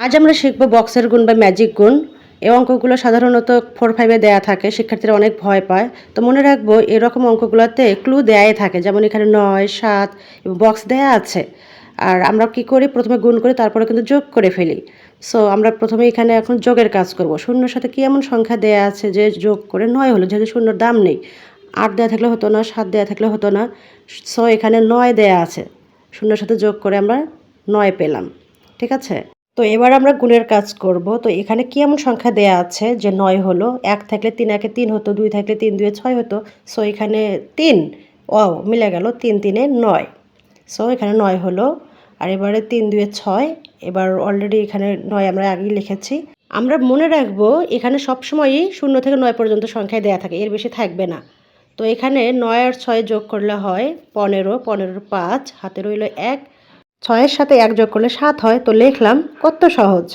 আজ আমরা শিখব বক্সের গুণ বা ম্যাজিক গুণ। এই অঙ্কগুলো সাধারণত 4-5 দেয়া থাকে, শিক্ষার্থীরা অনেক ভয় পায়। তো মনে রাখবো এরকম অঙ্কগুলোতে ক্লু দেয়াই থাকে, যেমন এখানে 9, 7 এবং বক্স দেয়া আছে। আর আমরা কি করি, প্রথমে গুণ করি, তারপরে কিন্তু যোগ করে ফেলি। সো আমরা প্রথমে এখানে এখন যোগের কাজ করব। শূন্যর সাথে কি এমন সংখ্যা দেয়া আছে যে যোগ করে 9 হলো, যেহেতু শূন্যর দাম নেই। 8 দেয়া থাকলে হতো না, 7 দেয়া থাকলে হতো না। সো এখানে 9 দেয়া আছে, শূন্যর সাথে যোগ করে আমরা 9 পেলাম। ঠিক আছে? তো এবার আমরা গুণের কাজ করব। তো এখানে কি এমন সংখ্যা দেয়া আছে যে 9 হলো, 1 থাকলে 3 একে 3 হতো, 2 থাকলে 3 2 6 হতো। সো এখানে 3, মিলে গেল, 3 3 এ 9। সো এখানে 9 হলো। আর এবারে 3 2 6, এবার অলরেডি এখানে 9 আমরা আগেই লিখেছি। আমরা মনে রাখবো এখানে সবসময়ই 0 থেকে 9 পর্যন্ত সংখ্যায় দেয়া থাকে, এর বেশি থাকবে না। তো এখানে 9 আর 6 যোগ করলে হয় 15, 15 5, হাতে রইল 1, 6 এর সাথে 1 যোগ করলে 7 হয়। তো লিখলাম, কত সহজ।